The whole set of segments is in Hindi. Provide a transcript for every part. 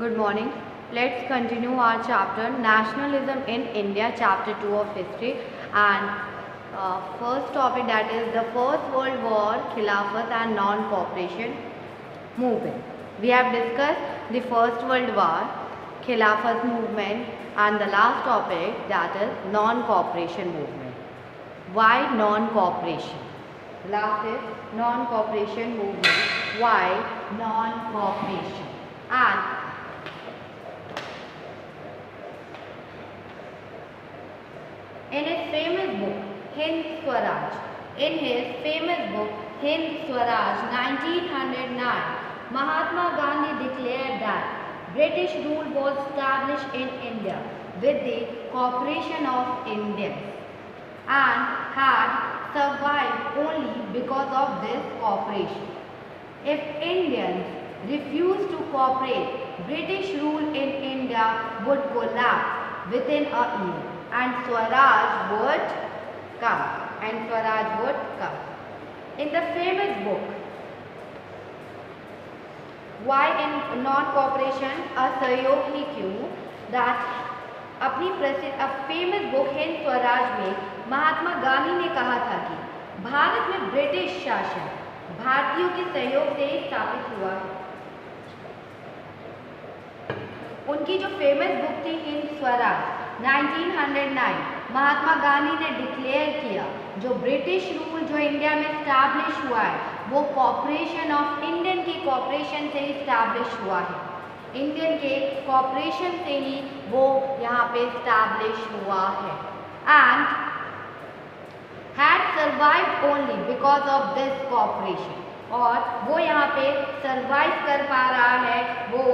Good morning. Let's continue our chapter Nationalism in India, chapter 2 of history, and first topic, that is the First World War, Khilafat and non-cooperation movement. We have discussed the First World War, Khilafat movement, and the last topic, that is non-cooperation movement. Why non-cooperation? Last is non-cooperation movement. Why non-cooperation? And in his famous book, Hind Swaraj, 1909, Mahatma Gandhi declared that British rule was established in India with the cooperation of Indians and had survived only because of this cooperation. If Indians refused to cooperate, British rule in India would collapse within a year, and Swaraj would come. In the famous book, Why in Non-Cooperation, असहयोग ही क्यों, that अपनी फेमस बुक हिंद स्वराज में महात्मा गांधी ने कहा था कि भारत में ब्रिटिश शासन भारतीयों के सहयोग से ही स्थापित हुआ है। उनकी जो फेमस बुक थी हिंद स्वराज 1909, महात्मा गांधी ने डिक्लेयर किया जो ब्रिटिश रूल जो इंडिया में स्टैब्लिश हुआ है वो कॉपरेशन ऑफ इंडियन की कॉपरेशन से ही स्टैब्लिश हुआ है। इंडियन के कॉपरेशन से ही वो यहाँ पे स्टैब्लिश हुआ है and had survived only because of this cooperation, और वो यहाँ पे सर्वाइव कर पा रहा है वो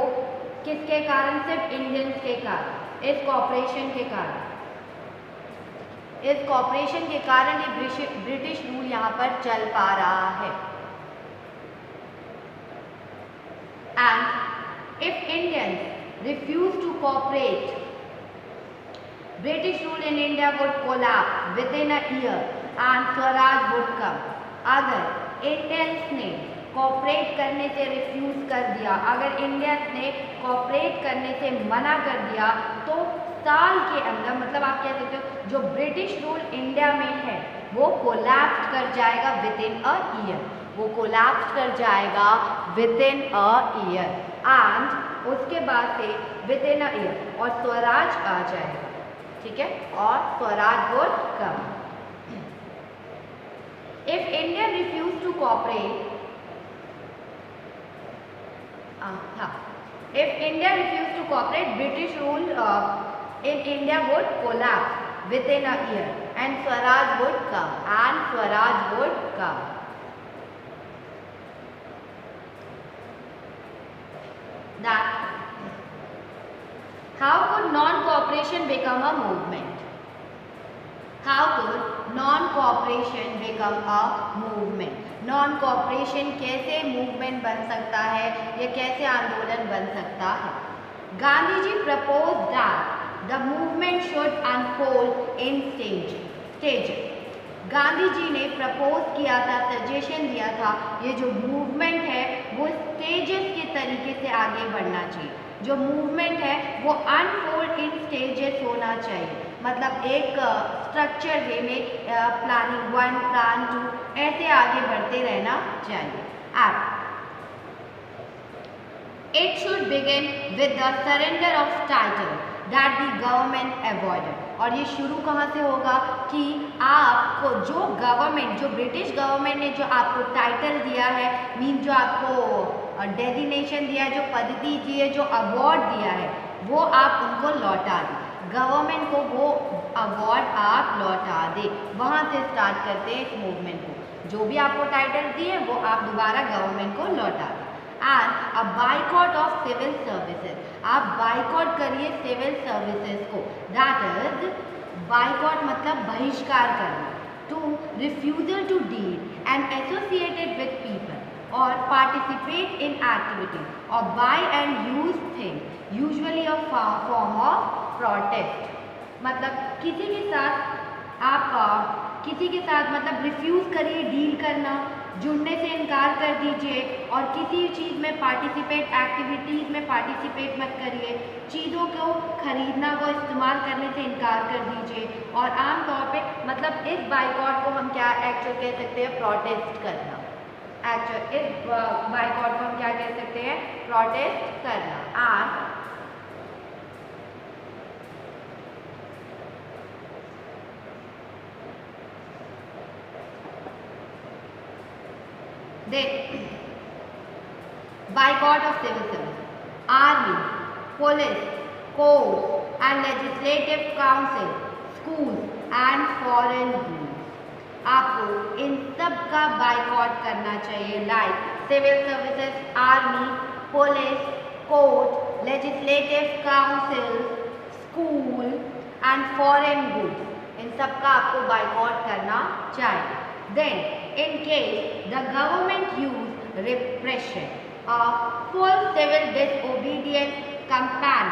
किसके कारण? सिर्फ इंडियंस के कारण, इस कॉपरेशन के कारण। इस कॉपरेशन के कारण ही ब्रिटिश रूल यहाँ पर चल पा रहा है। And if Indians refuse to cooperate, British rule in India would collapse with in a year and Swaraj would come. अगर इंडियंस ने कोऑपरेट करने से रिफ्यूज कर दिया, अगर इंडियंस ने कोऑपरेट करने से मना कर दिया तो साल के अंदर, मतलब आप कह सकते हो जो ब्रिटिश रूल इंडिया में है वो कोलैप्स कर जाएगा विद इन अ ईयर, वो कोलैप्स कर जाएगा with in a year and उसके बाद से विद इन अ ईयर और स्वराज आ जाएगा, ठीक है, और Swaraj would come. If India refuse to cooperate, if India refused to cooperate, British rule in India would collapse within a year and Swaraj would come, That how could non-cooperation become a movement? How could non-cooperation become a movement? Non-cooperation कैसे मूवमेंट बन सकता है या कैसे आंदोलन बन सकता है? Gandhi ji propose that the movement should unfold in stages. Gandhi ji ने प्रपोज किया था, सजेशन दिया था, ये जो मूवमेंट है वो स्टेजेस के तरीके से आगे बढ़ना चाहिए। जो मूवमेंट है वो अनफोल्ड इन स्टेजेस होना चाहिए, मतलब एक स्ट्रक्चर वे में प्लानिंग 1, प्लान 2 ऐसे आगे बढ़ते रहना चाहिए। And it should begin with the surrender of title that the government avoided. और ये शुरू कहाँ से होगा कि आपको जो गवर्नमेंट, जो ब्रिटिश गवर्नमेंट ने जो आपको टाइटल दिया है, मीन जो आपको डेजिग्नेशन दिया है, जो पद्धति दी है, जो अवार्ड दिया है, वो आप उनको लौटा दें। गवर्नमेंट को वो अवार्ड आप लौटा दे, वहाँ से स्टार्ट करते हैं इस मूवमेंट को। जो भी आपको टाइटल दिए वो आप दोबारा गवर्नमेंट को लौटा दें। And a boycott of civil services, आप बाइकॉट करिए सिविल सर्विसेज को, दैट इज बाइकॉट मतलब बहिष्कार करना, to refusal to deal and associated with people or participate in activity or buy and use things usually a form of protest। मतलब किसी के साथ मतलब रिफ्यूज करिए डील करना, जुड़ने से इनकार कर दीजिए और किसी चीज़ में पार्टिसिपेट, एक्टिविटीज़ में पार्टिसिपेट मत करिए। चीज़ों को खरीदना व इस्तेमाल करने से इनकार कर दीजिए। और आमतौर पे मतलब इस बाइकॉट को हम क्या एक्चुअल कह सकते हैं, प्रोटेस्ट करना। एक्चुअल इस बाइकॉट को हम क्या कह सकते हैं, प्रोटेस्ट करना। And then boycott of civil service, army, police, courts and legislative council, schools and foreign goods। आपको इन सब का बाइकॉट करना चाहिए, like civil services, army, police, court, legislative council, school and foreign goods, इन सब का आपको बाइकॉट करना चाहिए। Then, in case the government use repression, a full civil disobedience campaign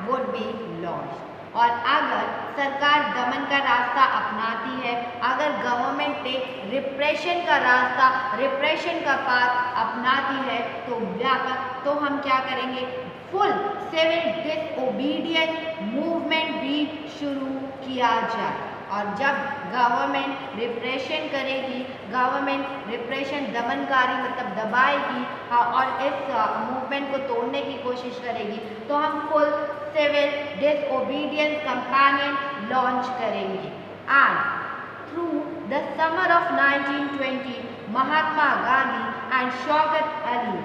would be launched। और अगर सरकार दमन का रास्ता अपनाती है, अगर गवर्नमेंट ने रिप्रेशन का रास्ता, रिप्रेशन का पाथ अपनाती है, तो व्यापक तो हम क्या करेंगे, फुल सिविल डिसओबीडियंस मूवमेंट भी शुरू किया जाए। और जब गवर्नमेंट रिप्रेशन करेगी, गवर्नमेंट रिप्रेशन दमनकारी मतलब दबाएगी और इस मूवमेंट को तोड़ने की कोशिश करेगी, तो हम full civil disobedience campaign launch करेंगे। And through the summer of 1920 Mahatma Gandhi and Shaukat Ali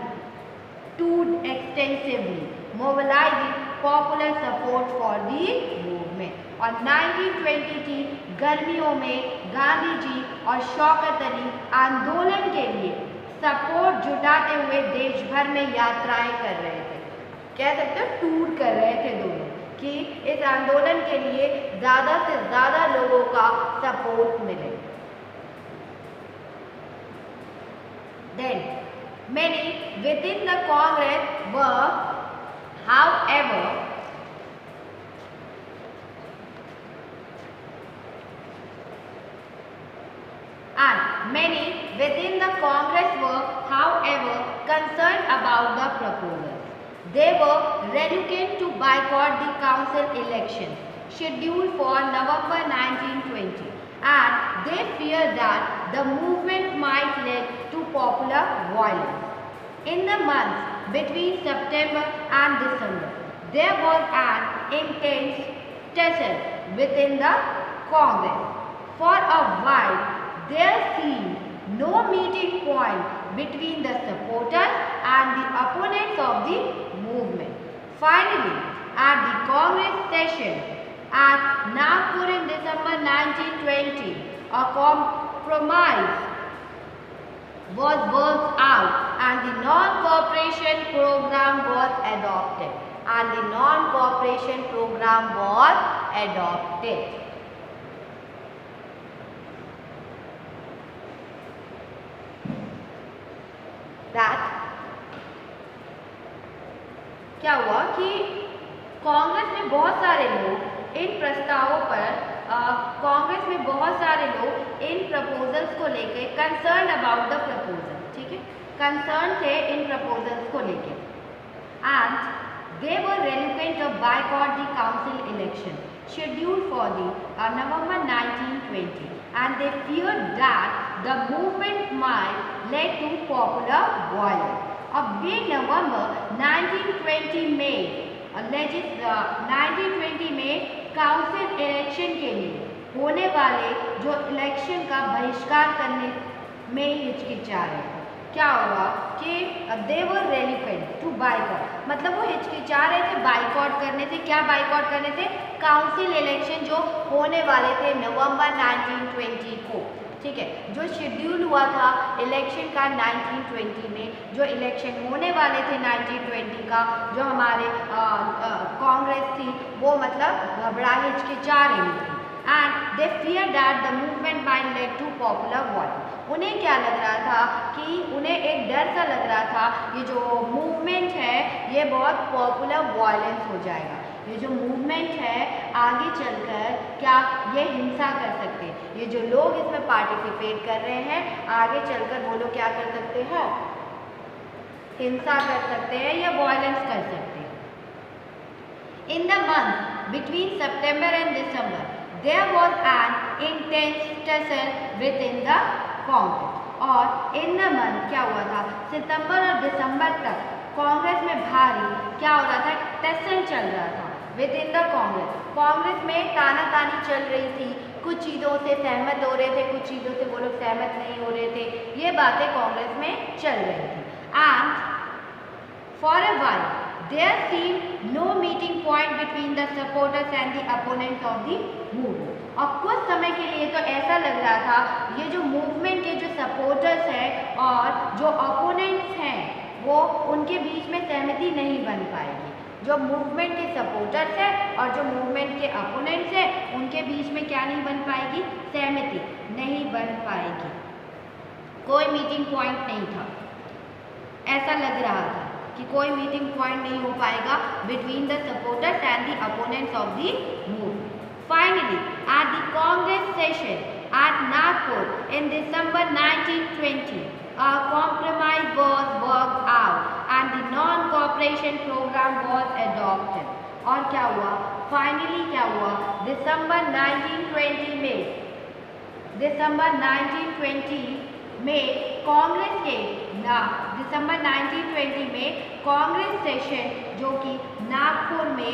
toured extensively, mobilizing popular support for the movement। और 1920 की गर्मियों में गांधी जी और शौकत अली आंदोलन के लिए सपोर्ट जुटाते हुए देश भर में यात्राएं कर रहे थे, कह सकते हो टूर कर रहे थे दोनों, कि इस आंदोलन के लिए ज़्यादा से ज़्यादा लोगों का सपोर्ट मिले। Then many within the Congress were, however, concerned about the proposals. They were reluctant to boycott the council election scheduled for November 1920, and they feared that the movement might lead to popular violence. In the months between September and December, there was an intense tussle within the Congress. For a while, there seemed no meeting point between the supporters and the opponents of the movement. Finally, at the Congress session at Nagpur in December 1920, a compromise was worked out and the non-cooperation program was adopted. That क्या हुआ कि कांग्रेस में बहुत सारे लोग इन प्रस्तावों पर कांग्रेस में बहुत सारे लोग इन प्रपोजल्स को लेके कंसर्न अबाउट द प्रपोजल, ठीक है, कंसर्न थे इन प्रपोजल्स को लेके। And they were reluctant to boycott the council election scheduled for the November 1920, and they feared that the movement might lead to popular violence। अब वे नवंबर 1920 में काउंसिल इलेक्शन के लिए होने वाले जो इलेक्शन का बहिष्कार करने में हिचकिचा रहे थे। क्या हुआ कि दे वर reluctant टू बाइकॉट, मतलब वो हिचकिचा रहे थे बाइकॉट करने से। क्या बाइकॉट करने से? काउंसिल इलेक्शन जो होने वाले थे नवंबर 1920 को, ठीक है, जो शेड्यूल हुआ था इलेक्शन का 1920 में, जो इलेक्शन होने वाले थे 1920 का, जो हमारे कांग्रेस थी वो मतलब घबरा हिचकिचा रही थी। And they fear that the movement might lead to popular violence. उन्हें क्या लग रहा था कि उन्हें एक डर सा लग रहा था, ये जो मूवमेंट है ये बहुत पॉपुलर वॉयलेंस हो जाएगा, ये जो मूवमेंट है आगे चलकर क्या ये हिंसा कर सकते हैं। ये जो लोग इसमें पार्टिसिपेट कर रहे हैं आगे चलकर वो लोग क्या कर सकते हैं, हिंसा कर सकते हैं या वायलेंस कर सकते हैं। In the month between September and December there was an intense tussle within the Congress. और इन द मंथ क्या हुआ था, सितंबर और दिसंबर तक कांग्रेस में भारी क्या हो रहा था, टसल चल रहा था with in the Congress. Congress में तानातानी चल रही थी, कुछ चीज़ों से सहमत हो रहे थे, कुछ चीज़ों से वो लोग सहमत नहीं हो रहे थे, ये बातें कांग्रेस में चल रही थी। And for a while there seem no meeting point between the supporters and the opponents of the movement. और कुछ समय के लिए तो ऐसा लग रहा था ये जो मूवमेंट के जो सपोर्टर्स हैं और जो अपोनेंट्स हैं वो उनके बीच में सहमति नहीं बन पाएगी। जो मूवमेंट के सपोर्टर्स हैं और जो मूवमेंट के अपोनेंट्स हैं उनके बीच में क्या नहीं बन पाएगी, सहमति नहीं बन पाएगी। कोई मीटिंग पॉइंट नहीं था, ऐसा लग रहा था कि कोई मीटिंग पॉइंट नहीं हो पाएगा between the supporters and the opponents of the movement. Finally, at the Congress session at Nagpur in December 1920, a compromise was worked out and the non-cooperation program was adopted. और क्या हुआ, फाइनली क्या हुआ, दिसंबर 1920 में कांग्रेस के दिसंबर 1920 में कांग्रेस सेशन जो कि नागपुर में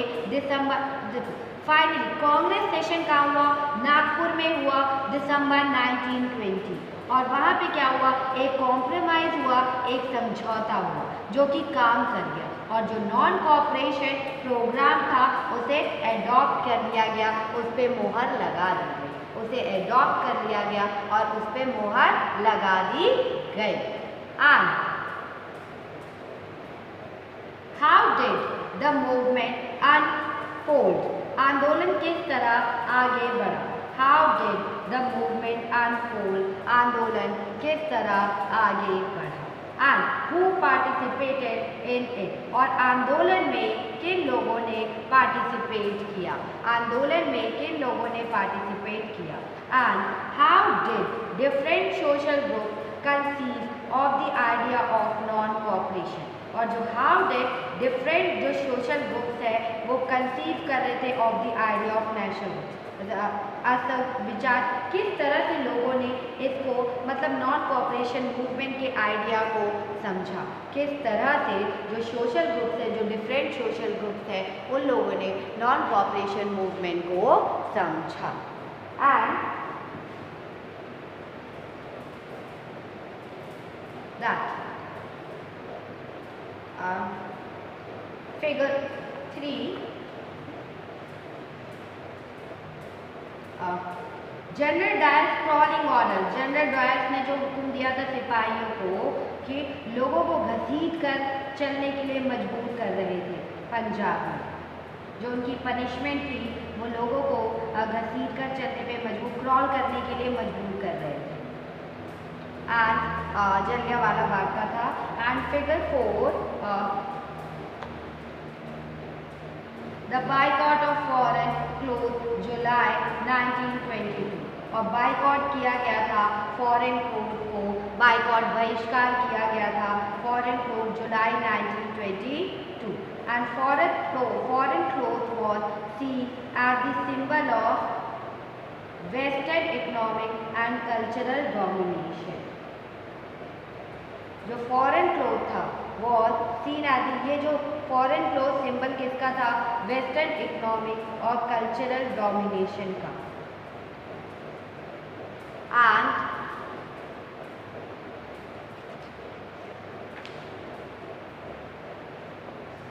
फाइनली कांग्रेस सेशन का हुआ, नागपुर में हुआ दिसंबर 1920। और वहाँ पे क्या हुआ, एक कॉम्प्रोमाइज़ हुआ, एक समझौता हुआ जो कि काम कर गया। और जो नॉन कोऑपरेशन प्रोग्राम था उसे एडॉप्ट कर लिया गया, उस पर मोहर लगा दी गई, उसे एडॉप्ट कर लिया गया और उस पर मोहर लगा दी गई। And how did the movement unfold, आंदोलन किस तरह आगे बढ़ा। How did the movement unfold, आंदोलन किस तरह आगे बढ़ा। And who participated in it, और आंदोलन में किन लोगों ने पार्टिसिपेट किया, आंदोलन में किन लोगों ने पार्टिसिपेट किया। And how did different social group conceive of the idea of non cooperation, और जो हाउ डिड डिफरेंट जो सोशल ग्रुप्स है वो कंसीव कर रहे थे of the idea of national, असल विचार किस तरह से लोगों ने इसको मतलब नॉन कोऑपरेशन मूवमेंट के आइडिया को समझा, किस तरह से जो सोशल ग्रुप्स है, जो डिफरेंट सोशल ग्रुप्स है उन लोगों ने नॉन कोऑपरेशन मूवमेंट को समझा। And that figure 3 general Dyer scrolling order, general Dyer ने जो हुक्म दिया था सिपाहियों को कि लोगों को घसीट कर चलने के लिए मजबूर कर रहे थे पंजाब में, जो उनकी पनिशमेंट थी वो लोगों को घसीट कर चलने पे मजबूर, क्रॉल करने के लिए मजबूर कर रहे थे। एंड जलियांवाला बाग का था। And figure 4 the boycott of foreign cloth July 1922, और बाइकॉट किया गया था फॉरेन क्लोथ को, बाइकॉट बहिष्कार किया गया था foreign cloth July 1922। And foreign cloth was seen as the symbol of western economic and cultural domination. जो फॉरेन क्लोथ था वॉज सीन एज, ये जो फॉरेन क्लोथ सिंबल किसका था, वेस्टर्न इकोनॉमिक और कल्चरल डोमिनेशन का। And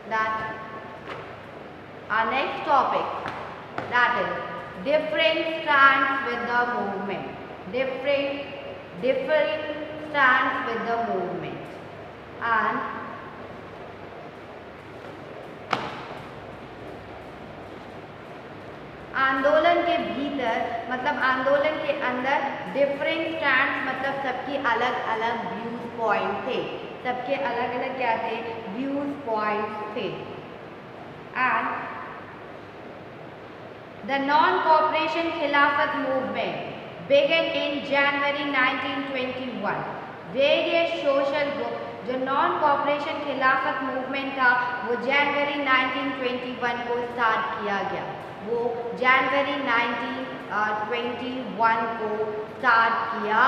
that our next topic, that is different stands with the movement, different stands with the movement। and आंदोलन के भीतर मतलब आंदोलन के अंदर डिफरेंट स्टैंड्स मतलब सबकी अलग अलग व्यूज पॉइंट थे, सबके अलग अलग क्या थे, व्यूज पॉइंट थे। And The non-cooperation Khilafat movement began in January 1921. Various social groups, जो नॉन कॉपरेशन खिलाफत मूवमेंट था वो जनवरी 1921 को स्टार्ट किया गया। वो जनवरी 1921 को स्टार्ट किया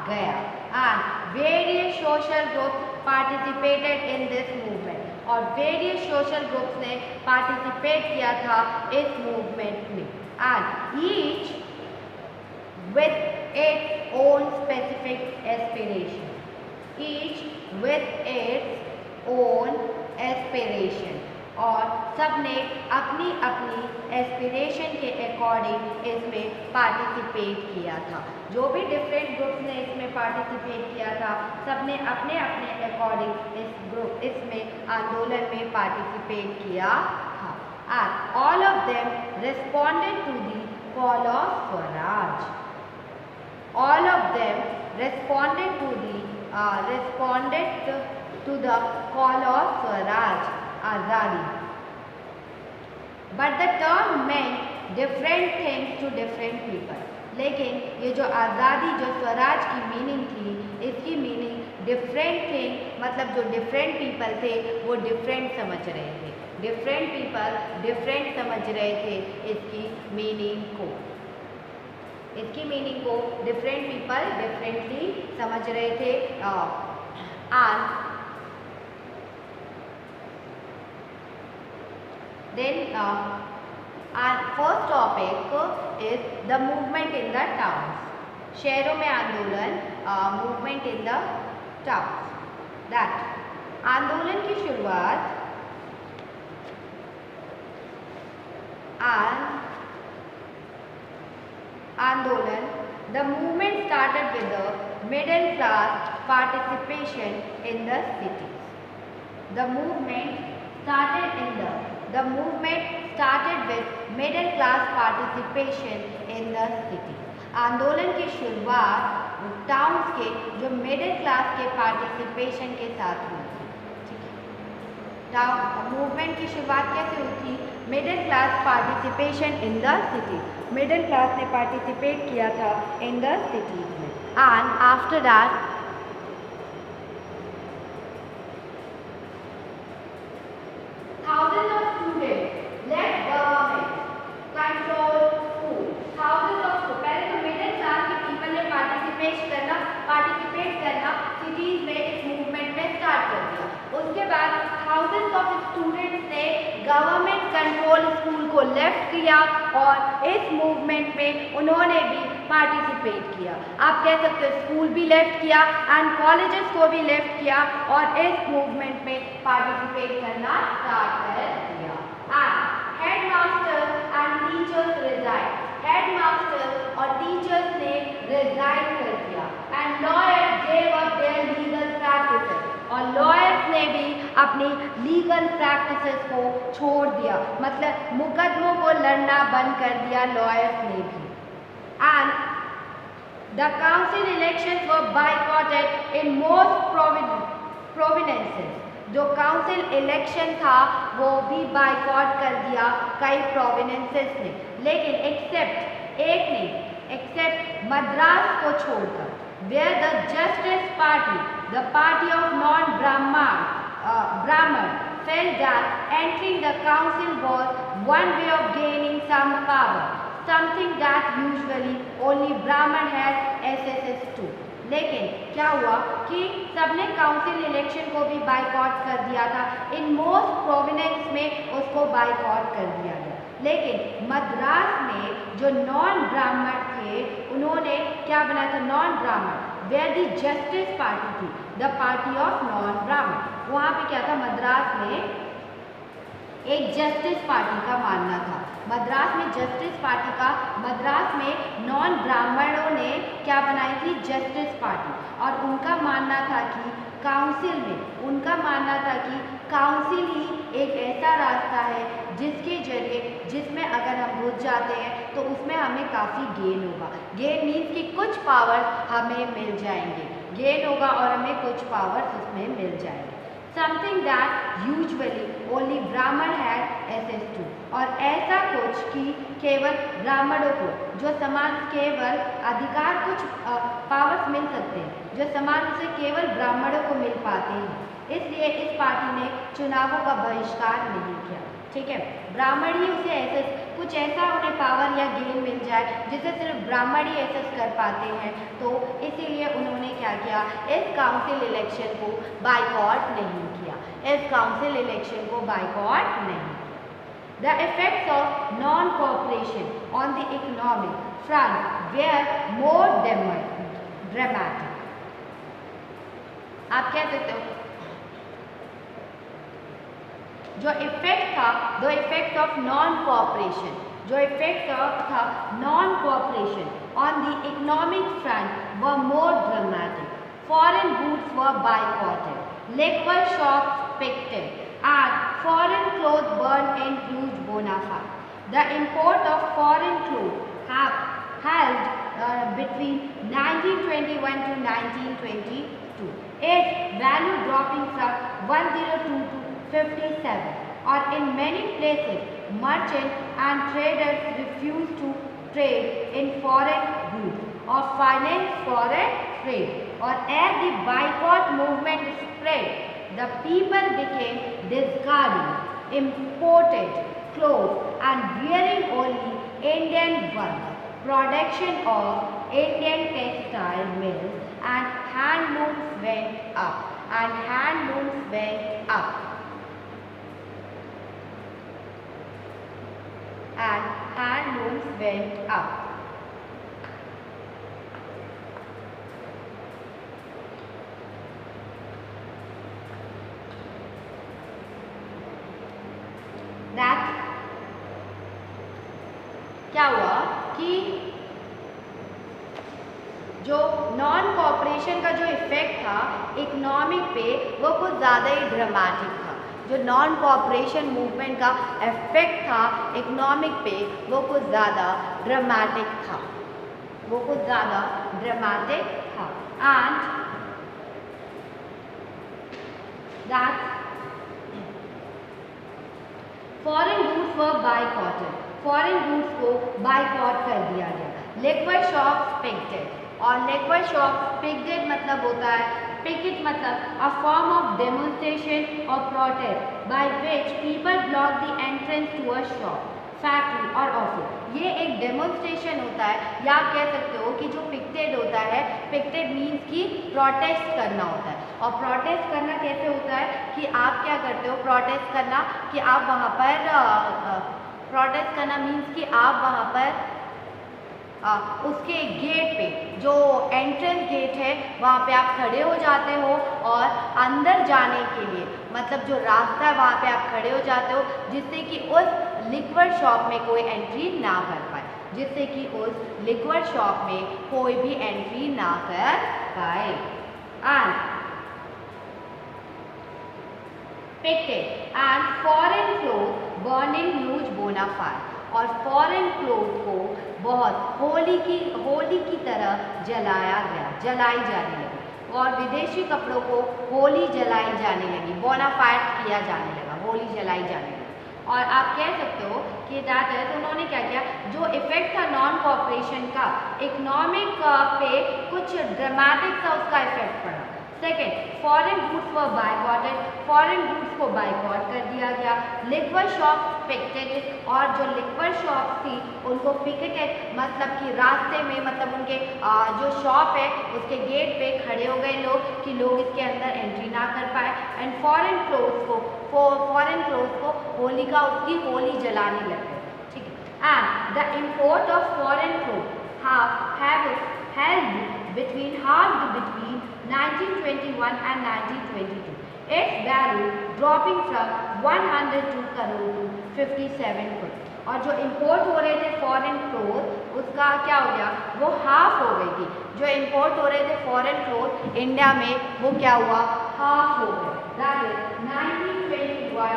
गया। And various social groups participated in this movement, और वेरियस सोशल ग्रुप्स ने पार्टिसिपेट किया था इस मूवमेंट में। And each with its own specific aspiration, each with its own aspiration, और सबने अपनी अपनी एस्पिरेशन के अकॉर्डिंग इसमें पार्टिसिपेट किया था। जो भी डिफरेंट ग्रुप्स ने इसमें पार्टिसिपेट किया था सबने अपने अपने अकॉर्डिंग इसमें आंदोलन में पार्टिसिपेट किया था। And all of them responded to the call of swaraj. All of them responded to the call of Swaraj, Azadi. But the term meant different things to different people. लेकिन ये जो आज़ादी, जो स्वराज की मीनिंग थी, इसकी मीनिंग डिफरेंट थिंग, मतलब जो डिफरेंट पीपल थे वो डिफरेंट समझ रहे थे। डिफरेंट पीपल डिफरेंट समझ रहे थे इसकी मीनिंग को। इसकी मीनिंग को डिफरेंट पीपल डिफरेंटली समझ रहे थे। And then first topic is the movement in the towns. शहरों में आंदोलन, movement in the towns. That आंदोलन की शुरुआत आंदोलन, the movement started with the middle class participation in the cities. The movement started with middle class participation in the cities. आंदोलन की शुरुआत टाउन्स के जो मिडिल क्लास के पार्टिसिपेशन के साथ हुई थी। मूवमेंट की शुरुआत कैसे हुई थी? Middle class participation in the city. Middle class ने पार्टिसिपेट किया था इन द सिटीज में। And after that thousands of students led government control school। thousands of पहले तो मिडिल क्लास के पीपल ने पार्टिसिपेट करना सिटीज में इस मूवमेंट में स्टार्ट कर दिया। उसके बाद थाउजेंड्स ऑफ स्टूडेंट्स ने गवर्नमेंट कंट्रोल स्कूल को लेफ्ट किया और इस मूवमेंट में उन्होंने भी पार्टिसिपेट किया। आप कह सकते हो स्कूल भी लेफ्ट किया एंड कॉलेजेस को भी लेफ्ट किया और इस मूवमेंट में पार्टिसिपेट करना स्टार्ट कर दिया। And headmaster and teachers resign. Headmaster और टीचर्स ने रिजाइन कर दिया and lawyers gave up their legal practices, और लॉयर्स ने भी अपनी लीगल प्रैक्टिसेस को छोड़ दिया, मतलब मुकदमों को लड़ना बंद कर दिया लॉयर्स ने भी। And the council elections were बायकॉटेड in most provinces. जो काउंसिल इलेक्शन था वो भी बायकॉट कर दिया कई प्रोविंसेस ने, लेकिन एक्सेप्ट मद्रास को छोड़कर, where the Justice Party, the party of non-Brahman, felt that entering the council was one way of gaining some power, something that usually only Brahman has access to. लेकिन क्या हुआ कि सबने काउंसिल इलेक्शन को भी बायकॉट कर दिया था। इन मोस्ट प्रोविनेंस में उसको बायकॉट कर दिया गया, लेकिन मद्रास में जो नॉन ब्राह्मण थे उन्होंने क्या बनाया था? नॉन ब्राह्मण, वेयर दी जस्टिस पार्टी थी, द पार्टी ऑफ नॉन ब्राह्मण। वहाँ पे क्या था? मद्रास में एक जस्टिस पार्टी का मानना था। मद्रास में जस्टिस पार्टी का, मद्रास में नॉन ब्राह्मणों ने क्या बनाई थी? Justice party. और उनका मानना था कि काउंसिल में, उनका मानना था कि काउंसिल ही एक ऐसा रास्ता है जिसमें अगर हम घुस जाते हैं तो उसमें हमें काफ़ी गेन होगा। गेन मीन्स कि कुछ पावर्स हमें मिल जाएंगे, गेन होगा और हमें कुछ पावर्स उसमें मिल जाएंगे। समथिंग दैट यूजुअली ओनली ब्राह्मण हैड एक्सेस टू, और ऐसा कुछ कि केवल ब्राह्मणों को जो समान केवल अधिकार कुछ पावर्स मिल सकते हैं जो समान से केवल ब्राह्मणों को मिल पाते हैं। इसलिए इस पार्टी ने चुनावों का बहिष्कार नहीं किया। ठीक है, ब्राह्मण ही उसे एक्सेस कुछ ऐसा उन्हें पावर या गेन मिल जाए जिसे सिर्फ ब्राह्मण ही एक्सेस कर पाते हैं, तो इसीलिए उन्होंने क्या किया, इस काउंसिल इलेक्शन को बाइकॉट नहीं किया, इस काउंसिल इलेक्शन को बाइकॉट नहीं। The effects of non-cooperation on the economic front were more dramatic. आप कह सकते हो जो इफेक्ट था, the effect of non cooperation, जो इफेक्ट था non cooperation on the economic front were more dramatic. Foreign goods were बायकॉटेड, liquor shops picketed and foreign clothes burned in huge bona fide. The import of foreign clothes have held between 1921 to 1922, its value dropping from 102 to 57, or in many places merchants and traders refused to trade in foreign goods or finance foreign trade. Or as the boycott movement spread, the people became discarding imported clothes and wearing only Indian ones. Production of Indian textile mills and handlooms went up, and handlooms went up, and handlooms went up. क्या हुआ कि जो नॉन कोऑपरेशन का जो इफेक्ट था इकोनॉमिक पे वो कुछ ज़्यादा ही ड्रामेटिक था। जो नॉन कोऑपरेशन मूवमेंट का इफेक्ट था इकोनॉमिक पे वो कुछ ज़्यादा ड्रामेटिक था, वो कुछ ज़्यादा ड्रामेटिक था। And that foreign goods were boycotted, foreign goods को बायकॉट कर दिया गया। लिक्वर शॉप्स पिकेटेड, और लिक्वर शॉप्स पिकेटेड मतलब होता है, पिकेट मतलब अ फॉर्म ऑफ डेमोन्स्ट्रेशन और protest by which people block the entrance to a shop, factory और ऑफिस। ये एक डेमोन्स्ट्रेशन होता है, या आप कह सकते हो कि जो पिकेटेड होता है, पिकेटेड मीन्स कि प्रोटेस्ट करना होता है। और प्रोटेस्ट करना कैसे होता है कि आप क्या करते हो, प्रोटेस्ट करना कि आप वहाँ पर प्रोटेस्ट करना मीन्स कि आप वहाँ पर उसके गेट पे जो एंट्रेंस गेट है वहाँ पे आप खड़े हो जाते हो और अंदर जाने के लिए मतलब जो रास्ता है वहाँ पे आप खड़े हो जाते हो जिससे कि उस लिक्वर शॉप में कोई एंट्री ना कर पाए, जिससे कि उस लिक्वर शॉप में कोई भी एंट्री ना कर पाए। And picketed and foreign cloth burn in huge बोना फायर, और फॉरेन क्लोथ को बहुत होली की तरह जलाई जाने लगी, और विदेशी कपड़ों को होली जलाई जाने लगी, बोनाफाइड किया जाने लगा, होली जलाई जाने लगी। और आप कह सकते हो कि दैट है, तो उन्होंने क्या किया, जो इफेक्ट था नॉन कोऑपरेशन का इकोनॉमिक पे कुछ ड्रामेटिक सा उसका इफेक्ट पड़ा। Second, foreign goods were boycotted, foreign goods को बायकॉट कर दिया गया। लिक्वर शॉप पिकेटेड, और जो लिक्वर शॉप थी उनको पिकेटेड मतलब कि रास्ते में मतलब उनके जो शॉप है उसके गेट पे खड़े हो गए लोग कि लोग इसके अंदर एंट्री ना कर पाए। एंड फॉरेन क्लोथ्स को होली का उसकी होली जलाने लग गए। ठीक है, and the import of foreign cloth have held between 1921 and 1922, its value dropping from 102 crore to 57 crore। और जो इंपोर्ट हो रहे थे फॉरेन क्लोथ उसका क्या हो गया, वो हाफ हो गई थी। जो इंपोर्ट हो रहे थे फॉरेन क्लोथ इंडिया में वो क्या हुआ, हाफ हो गए। दैट इज 1921 और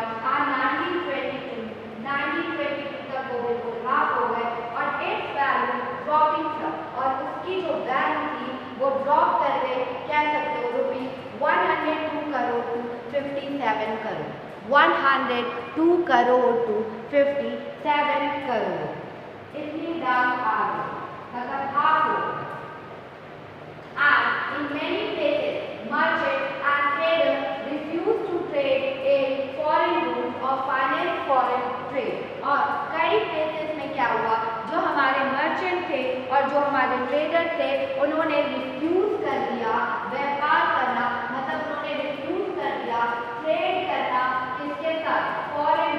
1922 तक वो बिल्कुल हाफ हो गए, और इट्स वैल्यू ड्रॉपिंग फ्रॉम, और उसकी जो वैल्यू थी वो ड्रॉप कर गए, कह सकते हो ₹102 crore to 57 crore, 102 crore to 57 crore, इतनी दाम आ गई, मतलब हाफ हो गया। And in many places, merchants and traders refuse to trade in foreign goods or finance foreign trade. और कई places में क्या हुआ, जो हमारे मर्चेंट थे और जो हमारे ट्रेडर थे, उन्होंने रिफ्यूज कर दिया व्यापार करना, मतलब उन्होंने रिफ्यूज कर दिया ट्रेड करना किसके साथ, फॉरेन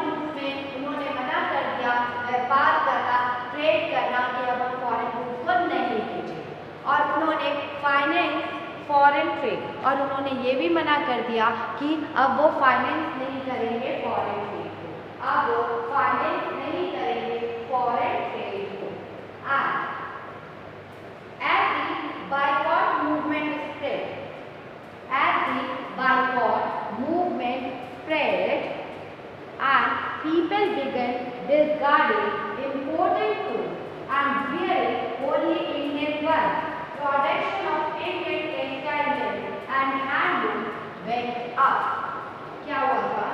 गुड्स में उन्होंने मना कर दिया व्यापार करना, ट्रेड करना कि अब हम फॉरेन गुड्स को नहीं बेचेंगे। और उन्होंने फाइनेंस फॉरेन ट्रेड, और उन्होंने ये भी मना कर दिया कि अब वो फाइनेंस नहीं करेंगे फॉरेन ट्रेड को, अब वो फाइनेंस नहीं करेंगे फॉरेन ट्रेड को। As the boycott movement spread and people began discarding imported goods and wearing only Indian ones, production of Indian textiles and handloom went up. क्या हुआ था?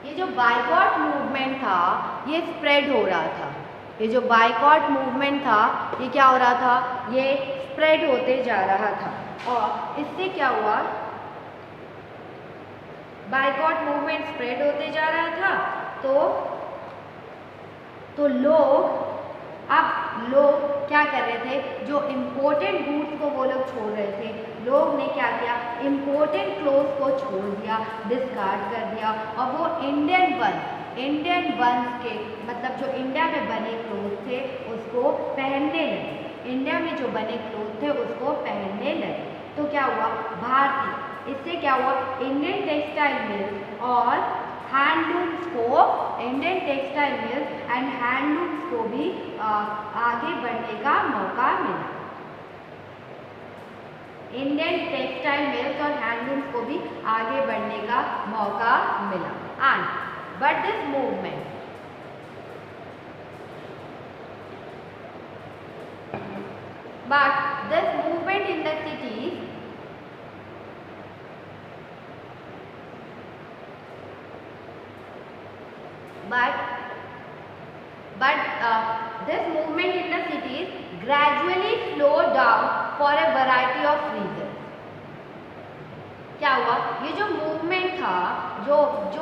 ये जो बाइकॉट मूवमेंट था ये स्प्रेड हो रहा था। ये जो बाइकॉट मूवमेंट था ये क्या हो रहा था, ये स्प्रेड होते जा रहा था। और इससे क्या हुआ, बाइकॉट मूवमेंट स्प्रेड होते जा रहा था तो लोग क्या कर रहे थे, जो इम्पोर्टेड गुड्स को वो लोग छोड़ रहे थे, लोग ने क्या किया, इम्पोर्टेड क्लोथ्स को छोड़ दिया, डिस्कार्ड कर दिया, और वो इंडियन वंस के, मतलब जो इंडिया में बने क्लोथ थे उसको पहनने लगे, इंडिया में जो बने क्लोथ थे उसको पहनने लगे। तो क्या हुआ, भारतीय, इससे क्या हुआ, इंडियन टेक्सटाइल मिल्स और हैंडलूम्स को, Indian textile mills and handlooms को भी आगे बढ़ने का मौका मिला। इंडियन टेक्सटाइल मिल्स और हैंडलूम्स को भी आगे बढ़ने का मौका मिला। And but this movement in the cities this movement in the cities gradually slowed down for a variety of reasons. क्या हुआ, ये जो मूवमेंट था, जो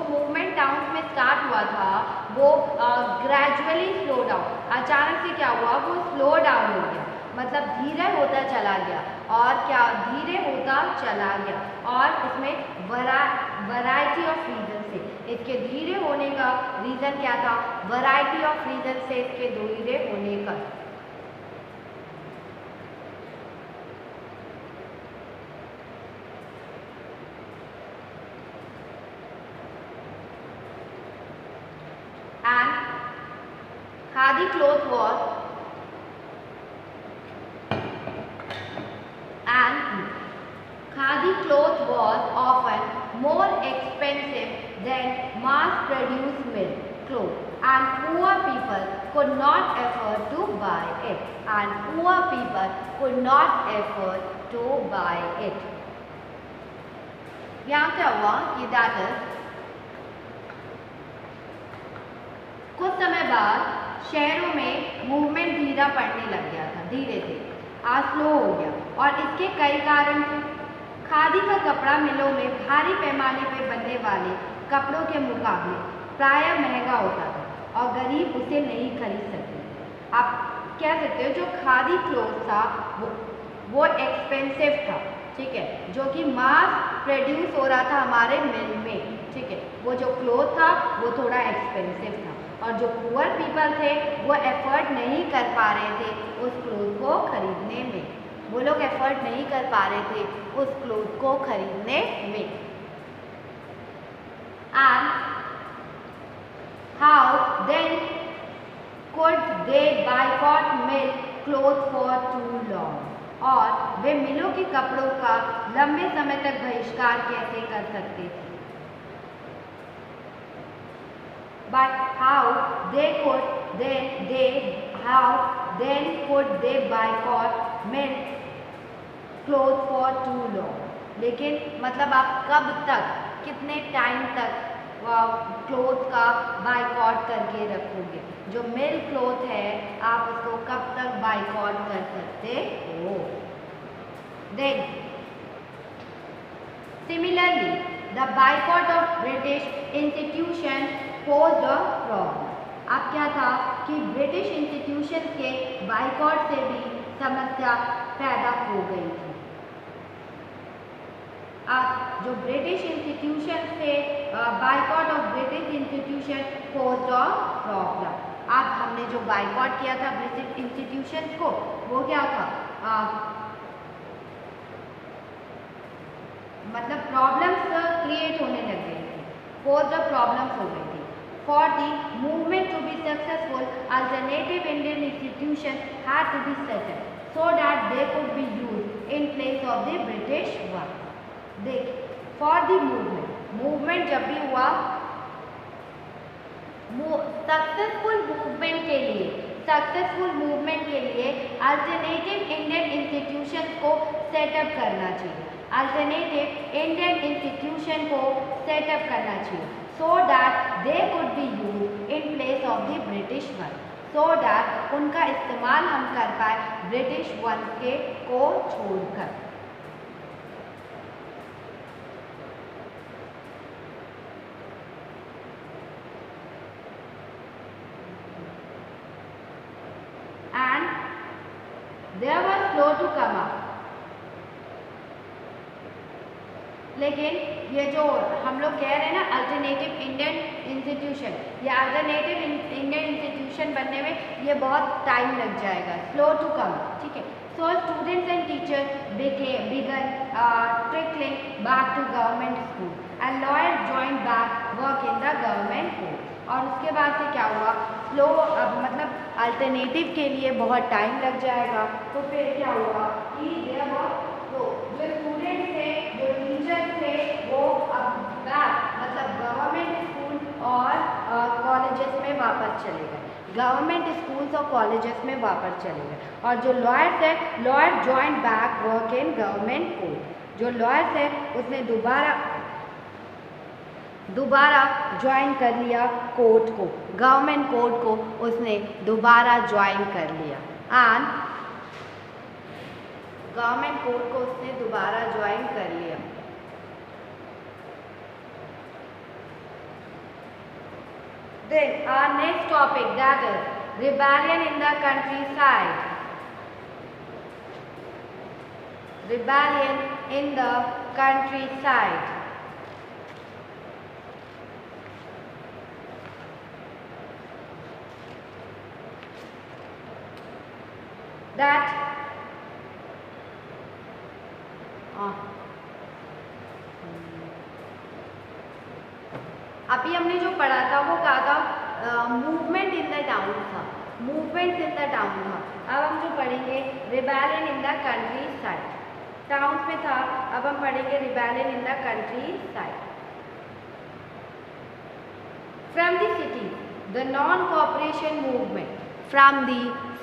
मूवमेंट टाउन्स में स्टार्ट हुआ था वो ग्रेजुअली स्लो डाउन, अचानक से क्या हुआ, वो स्लो डाउन हो गया, मतलब धीरे होता चला गया, और क्या धीरे होता चला गया। और इसमें वैरायटी ऑफ रीजन से, इसके धीरे होने का रीज़न क्या था, वैरायटी ऑफ रीजन से इसके धीरे होने का। And khadi cloth was often more expensive than mass-produced milk cloth, and poor people could not afford to buy it. यहाँ क्या हुआ कि that is, कुछ समय बाद शहरों में मूवमेंट धीरा पड़ने लग गया था, धीरे स्लो हो गया, और इसके कई कारण थे। खादी का कपड़ा मिलों में भारी पैमाने पर बनने वाले कपड़ों के मुकाबले प्रायः महंगा होता था और गरीब उसे नहीं खरीद सकते। आप कह सकते हो जो खादी क्लोथ था वो एक्सपेंसिव था, ठीक है, जो कि मास प्रोड्यूस हो रहा था हमारे मिल में, ठीक है, वो जो क्लोथ था वो थोड़ा एक्सपेंसिव था, और जो पुअर पीपल थे वो एफर्ट नहीं कर पा रहे थे उस क्लोथ को खरीदने में, वो लोग एफर्ट नहीं कर पा रहे थे उस क्लोथ को खरीदने में। And how then could they boycott mill cloth for too long, और वे मिलों के कपड़ों का लंबे समय तक बहिष्कार कैसे कर सकते थे। But how then could they boycott milk cloth for too long? लेकिन मतलब आप कब तक, कितने टाइम तक क्लोथ का बाइकॉट करके रखोगे? जो मिल क्लोथ है आप उसको कब तक बाइकॉट कर सकते हो? Then similarly the boycott of British institution posed a problem. अब क्या था कि ब्रिटिश इंस्टीट्यूशन के बाइकॉट से भी समस्या पैदा हो गई थी। अब जो ब्रिटिश इंस्टीट्यूशन से boycott of British institution posed a problem. अब हमने जो बाइकॉट किया था ब्रिटिश इंस्टीट्यूशन को, वो क्या था, मतलब प्रॉब्लम्स क्रिएट होने लग गई थी, पोज्ड अ प्रॉब्लम्स हो गई थी। For the movement to be successful, alternative Indian institutions had to be set up so that they could be used in place of the British one. देख, for the movement जब भी हुआ, सक्सेसफुल मूवमेंट के लिए अल्टरनेटिव इंडियन इंस्टीट्यूशन को सेटअप करना चाहिए, अल्टरनेटिव इंडियन इंस्टीट्यूशन को सेटअप करना चाहिए, so that they could be used in place of the British one, so that उनका इस्तेमाल हम कर पाए ब्रिटिश वन के को छोड़कर। And they were slow to come up, लेकिन ये जो हम लोग कह रहे हैं ना अल्टरनेटिव इंडियन इंस्टीट्यूशन, ये अल्टरनेटिव इंडियन इंस्टीट्यूशन बनने में ये बहुत टाइम लग जाएगा, स्लो टू कम, ठीक है। So students and teachers began trickling back to government school and lawyer join back work in the government court. और उसके बाद से क्या हुआ, स्लो, अब मतलब अल्टरनेटिव के लिए बहुत टाइम लग जाएगा, तो फिर क्या हुआ कि जो स्टूडेंट थे, जो टीचर थे, वो अब बैक मतलब गवर्नमेंट स्कूल और कॉलेजेस में वापस चले गए, गवर्नमेंट स्कूल्स और कॉलेजेस में वापस चले गए। और जो लॉयर्स है, lawyer join back work in government court, जो लॉयर्स है उसने दोबारा ज्वाइन कर लिया कोर्ट को, गवर्नमेंट कोर्ट को उसने दोबारा ज्वाइन कर लिया, एंड गवर्नमेंट कोर्ट को उसने दोबारा ज्वाइन कर लिया। Then our next topic, that is rebellion in the countryside. Rebellion in the countryside. That अभी हमने जो पढ़ा था वो क्या था, मूवमेंट इन द टाउन था, मूवमेंट इन द टाउन था। अब हम जो पढ़ेंगे rebellion in the countryside, town में था, अब हम पढ़ेंगे rebellion in the countryside. From the city the non cooperation movement, from the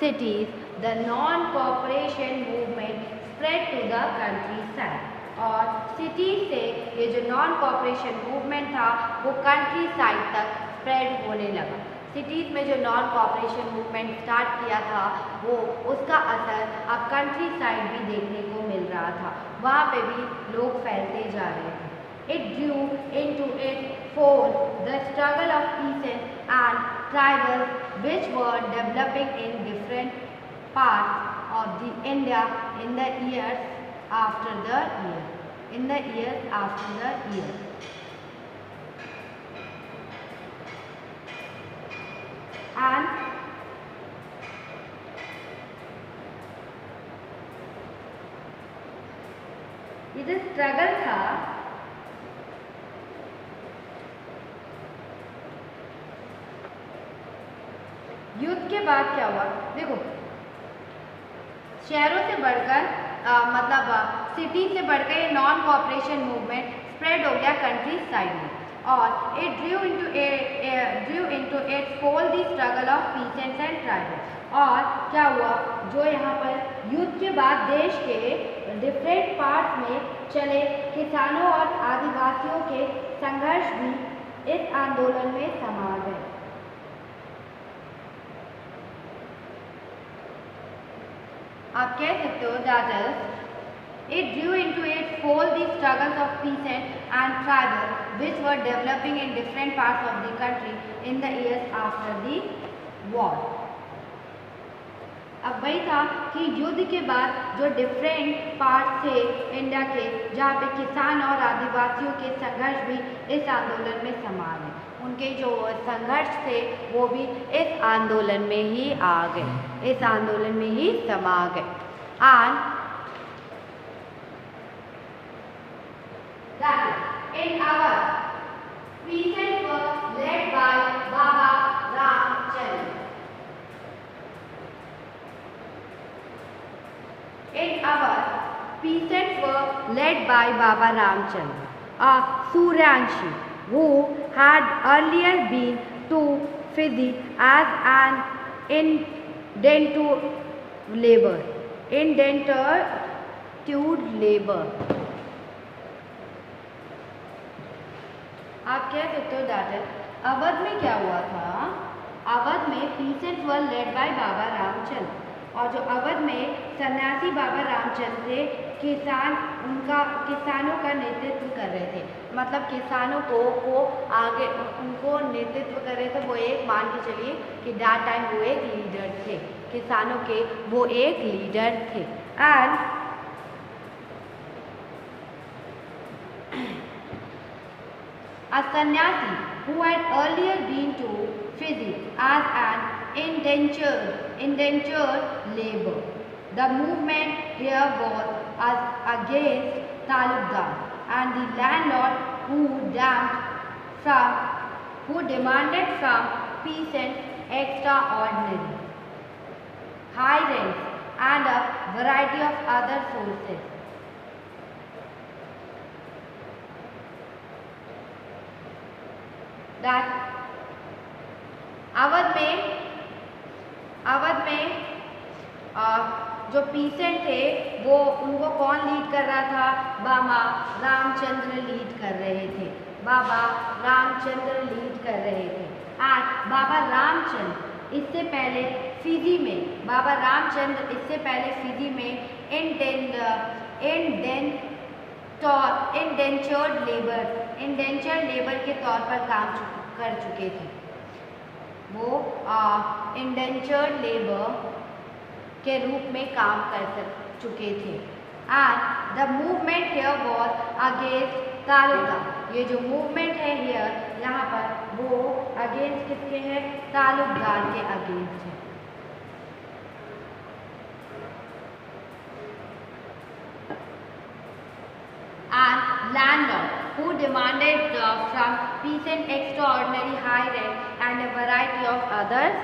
cities the non cooperation movement spread to the countryside. और सिटी से ये जो नॉन कोऑपरेशन मूवमेंट था वो कंट्री साइड तक स्प्रेड होने लगा। सिटीज़ में जो नॉन कोऑपरेशन मूवमेंट स्टार्ट किया था वो उसका असर अब कंट्री साइड भी देखने को मिल रहा था, वहाँ पे भी लोग फैलते जा रहे थे। It Drew into it fold the struggle of peasants and tribals which were developing in different parts of the India in the years after the year, in the years after the year. And ये जो स्ट्रगल था युद्ध के बाद क्या हुआ, देखो शहरों से बढ़कर मतलब सिटी से बढ़कर ये नॉन कोऑपरेशन मूवमेंट स्प्रेड हो गया कंट्री साइड में, और it Drew into it fold the struggle of peasants and tribals. और क्या हुआ, जो यहाँ पर युद्ध के बाद देश के डिफरेंट पार्ट्स में चले किसानों और आदिवासियों के संघर्ष भी इस आंदोलन में समा गए। आप कह सकते हो that it drew into its fold the struggles of peasant and tribal which were developing in different parts of the country in the years after the war. अब वही था कि युद्ध के बाद जो डिफरेंट पार्ट थे इंडिया के, जहाँ पे किसान और आदिवासियों के संघर्ष भी इस आंदोलन में समा गए, उनके जो संघर्ष थे वो भी इस आंदोलन में ही आ गए, इस आंदोलन में ही समा गए। And in our peasants were led by Baba Ramchand. In our peasants were led by Baba Ramchand, a Suryanshi who had earlier been to Fiji as an indentured labor. आप कह सकते हो दैट अवध में क्या हुआ था, अवध में पीसेंट्स वर लेड बाय बाबा रामचंद, और जो अवध में सन्यासी बाबा रामचंद थे, किसानों का नेतृत्व कर रहे थे, मतलब किसानों को आगे उनको नेतृत्व कर रहे थे। वो एक मान के चलिए कि दैट टाइम वो एक लीडर थे, किसानों के वो एक लीडर थे। And a sannyasi who had earlier been to Fiji as an indentured labor. The movement here was against talukdar and the landlord who demanded from peasants extraordinary high rents and a variety of other sources. That Awadh में जो पीसेंट थे वो उनको कौन लीड कर रहा था, बाबा रामचंद्र लीड कर रहे थे, बाबा रामचंद्र लीड कर रहे थे। आज बाबा रामचंद्र इससे पहले फिजी में, बाबा रामचंद्र इससे पहले फिजी में इंडेंचर्ड लेबर के तौर पर काम कर चुके थे। वो इंडेंचर्ड लेबर के रूप में काम कर चुके थे। And the movement here was against Talukdar. ये जो मूवमेंट है हियर यहाँ पर वो अगेंस्ट किसके है, तालुकदार के अगेंस्ट है। And landlord who demanded from peasant extraordinary high rent and a variety of others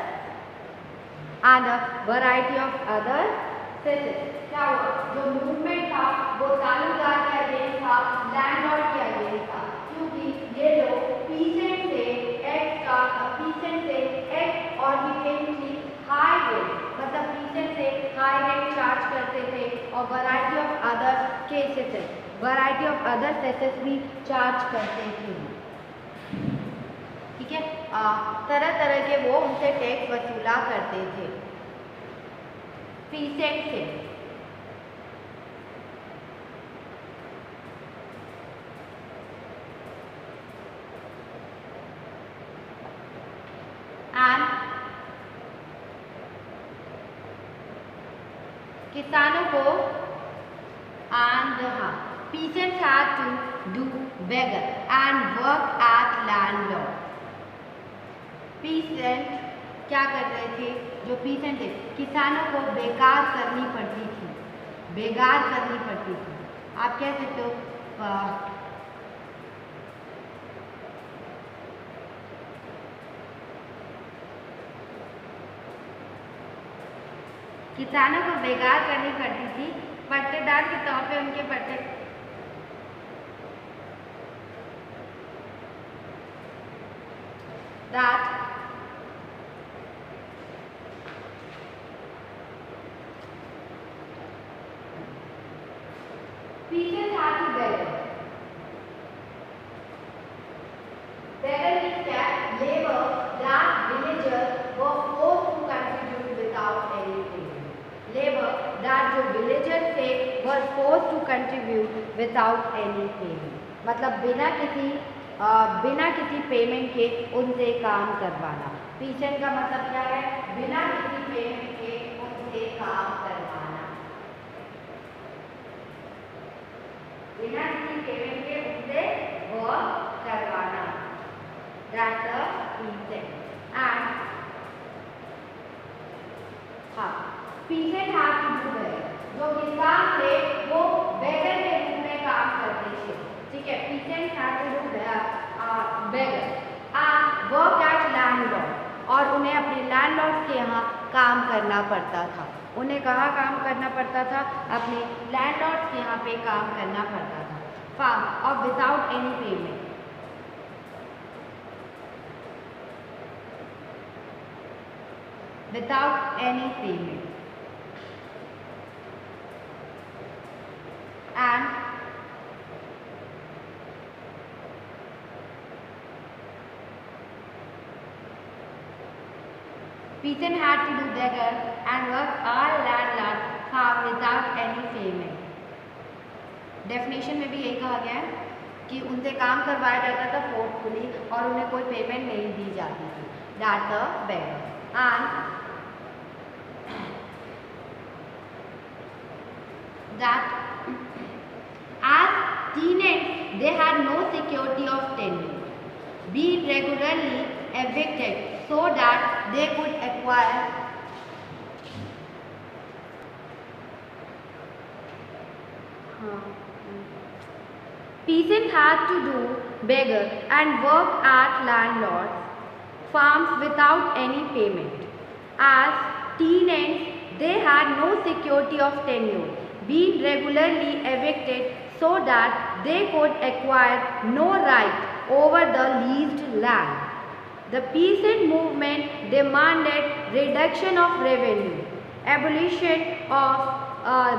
क्या हुआ, जो मूवमेंट था वो तालुकदार के अगेंस्ट था, लैंडलॉर्ड के अगेंस्ट था, क्योंकि ये लोग पीसेंट से एक्सऑर्डिनेटली हाई रेट, मतलब पीसेंट से हाई रेट चार्ज करते थे, और वैरायटी ऑफ अदर सेसेस भी चार्ज करते थे। ठीक है, तरह तरह के वो उनसे टैक्स वसूला करते थे पीसेंट से। किसानों को peasants had to do beggar and work at landlord. Pheasant क्या कर रहे थे, जो पीसेंट थे किसानों को बेकार करनी पड़ती थी, आप कह सकते हो किसानों को बेकार करनी पड़ती थी, पट्टेदार के तौर पे उनके पट्टे Peasants had to labor that villagers were forced to contribute without any payment. Labor that जो villagers थे were forced to contribute without any payment. मतलब बिना किसी पेमेंट के उनसे काम करवाना। पीसेंट का मतलब क्या है? बिना किसी पेमेंट के उनसे काम करवाना, बिना किसी पेमेंट के उनसे वर्क करवाना। That's the peasant. And हाँ, peasant have to do better. जो किसान थे वो beggar के रूप में काम करते थे, ठीक है। peasant have to do beggar and work at landlord, और उन्हें अपने लैंडलॉर्ड के यहाँ काम करना पड़ता था। उन्हें कहाँ काम करना पड़ता था? अपने लैंडलॉर्ड के यहाँ पे काम करना पड़ता था। फार्म और without any payment, without any payment. And peasant had to do beggar and work all landlord farm without any payment. Definition में भी यही कहा गया है कि उनसे काम करवाया जाता था फोर्सफुली और उन्हें कोई पेमेंट नहीं दी जाती थी। That's a beggar. And that as tenants they had no security of tenure, being regularly evicted so that they could acquire peasants had to do beggar and work at landlords farms without any payment. As tenants they had no security of tenure, being regularly evicted so that they could acquire no right over the leased land. The peasant movement demanded reduction of revenue, abolition of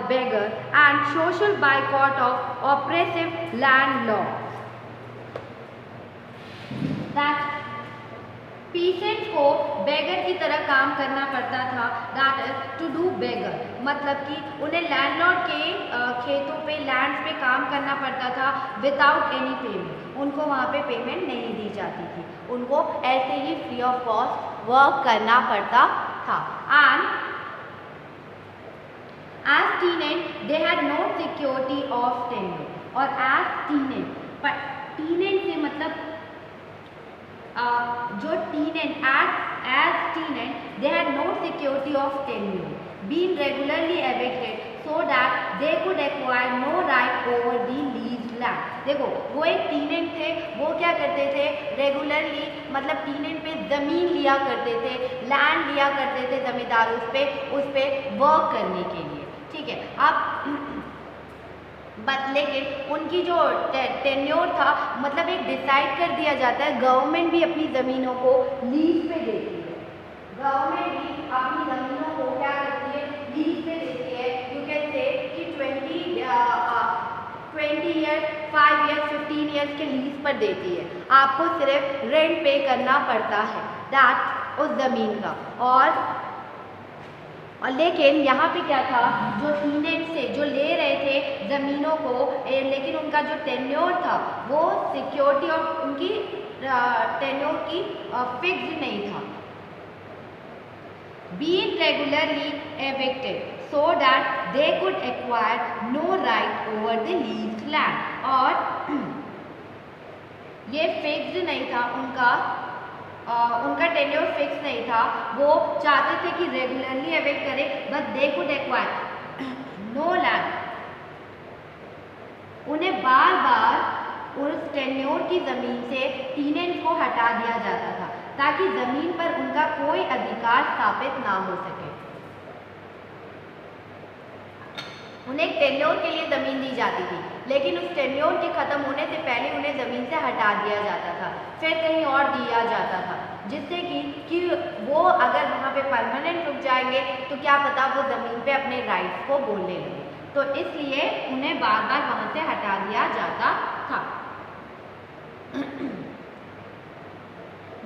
beggar and social boycott of oppressive land laws. That peasants को बेगर की तरह काम करना पड़ता था। दैट इज टू डू बेगर, मतलब कि उन्हें लैंडलॉर्ड के खेतों पे लैंड्स पे काम करना पड़ता था विदाउट एनी पेमेंट। उनको वहाँ पे पेमेंट नहीं दी जाती थी, उनको ऐसे ही फ्री ऑफ कॉस्ट वर्क करना पड़ता था। And as tenant they had no security of tenure, और एज टीनेंट, पर टीनेंट से मतलब जो tenant as tenant they had no security of tenure, being regularly evicted so that they could acquire no right over the leased land. देखो वो एक टीनेंट थे, वो क्या करते थे? रेगुलरली मतलब टीनेंट पे ज़मीन लिया करते थे, लैंड लिया करते थे जमींदार उस पे वर्क करने के लिए, ठीक है। अब लेकिन उनकी जो टेन्योर था मतलब एक डिसाइड कर दिया जाता है। गवर्नमेंट भी अपनी ज़मीनों को लीज पे देती है, गवर्नमेंट भी अपनी ज़मीनों को क्या करती है? लीज पे देती है। यू कैन से कि 20 ईयर, 5 ईयर, 15 ईयर्स के लीज पर देती है। आपको सिर्फ रेंट पे करना पड़ता है दैट उस ज़मीन का। और लेकिन यहाँ पे क्या था? जो टीनेंट से जो ले रहे थे ज़मीनों को, लेकिन उनका जो टेन्योर था वो सिक्योरिटी और उनकी टेन्योर की फिक्स्ड नहीं था। Being regularly evicted so that they could acquire no right over the leased land, और ये फिक्स्ड नहीं था उनका टेन्योर फिक्स नहीं था। वो चाहते थे कि रेगुलरली एविक्ट करें, but they could acquire no land. उन्हें बार बार उस टेन्योर की ज़मीन से टीनेंट को हटा दिया जाता था ताकि ज़मीन पर उनका कोई अधिकार स्थापित ना हो सके। उन्हें टेन्योर के लिए ज़मीन दी जाती थी, लेकिन उस टेन्योर के ख़त्म होने से पहले उन्हें ज़मीन से हटा दिया जाता था, फिर कहीं और दिया जाता था, जिससे कि वो अगर वहाँ पे परमानेंट रुक जाएंगे तो क्या पता वो ज़मीन पे अपने राइट्स को बोलने लगे। तो इसलिए उन्हें बार बार वहाँ से हटा दिया जाता था।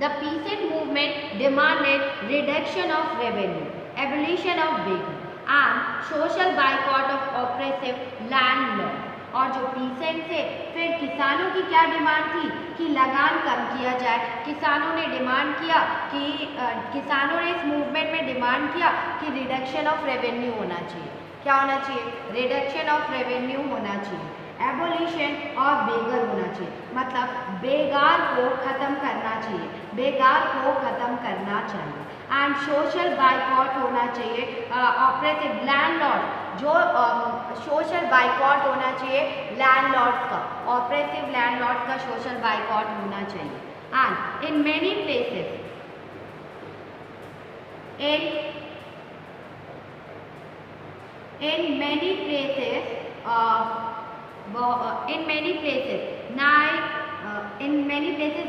The peasant movement demanded reduction of revenue, abolition of begging, and social boycott of oppressive landlords. और जो पीसेंट थे, फिर किसानों की क्या डिमांड थी कि लगान कम किया जाए। किसानों ने डिमांड किया कि किसानों ने इस मूवमेंट में डिमांड किया कि रिडक्शन ऑफ रेवेन्यू होना चाहिए। क्या होना चाहिए? रिडक्शन ऑफ रेवेन्यू होना चाहिए। एबोलिशन ऑफ बेगर होना चाहिए, मतलब बेगार को ख़त्म करना चाहिए, बेगार को ख़त्म करना चाहिए। एंड सोशल बाइकॉट होना चाहिए ऑपरेटिव लैंडलॉर्ड, जो सोशल बाइकॉट होना चाहिए लैंडलॉर्ड्स का, ऑपरेटिव लैंडलॉर्ड का सोशल बाइकॉट होना चाहिए। And in many places in many places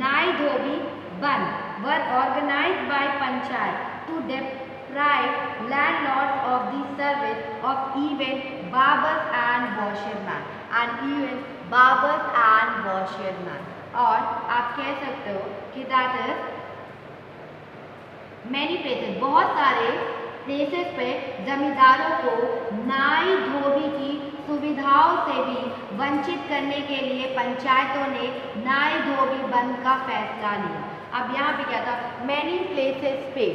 nai dhobi band were organized by panchayat to deprive landlords of the service of even barbers and washerman और आप कह सकते हो कि that is many places, बहुत सारे प्लेसेस पे जमींदारों को नाई धोबी की सुविधाओं से भी वंचित करने के लिए पंचायतों ने नाई धोबी बंद का फैसला लिया। अब यहाँ पे क्या था, मैनी प्लेसेस पे,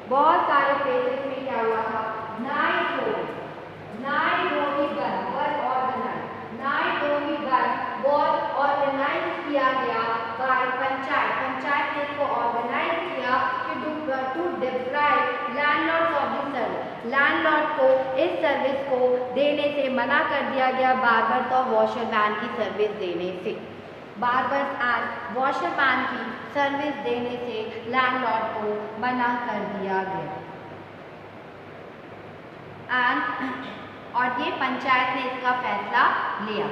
बहुत सारे प्लेसेस में क्या हुआ था, नाई धोबी बंद वर ऑर्गेनाइज, नाई धोबी बंद बहुत ऑर्गेनाइज किया गया बाय पंचायत ने इसको ऑर्गेनाइज किया कि to deprive landlords of the service, landlord को इस सर्विस को देने से मना कर दिया गया, बार्बर्स और वॉशरमैन की सर्विस देने से, बार्बर्स एंड वॉशरमैन की सर्विस देने से लैंडलॉर्ड को मना कर दिया गया। और ये पंचायत ने इसका फैसला लिया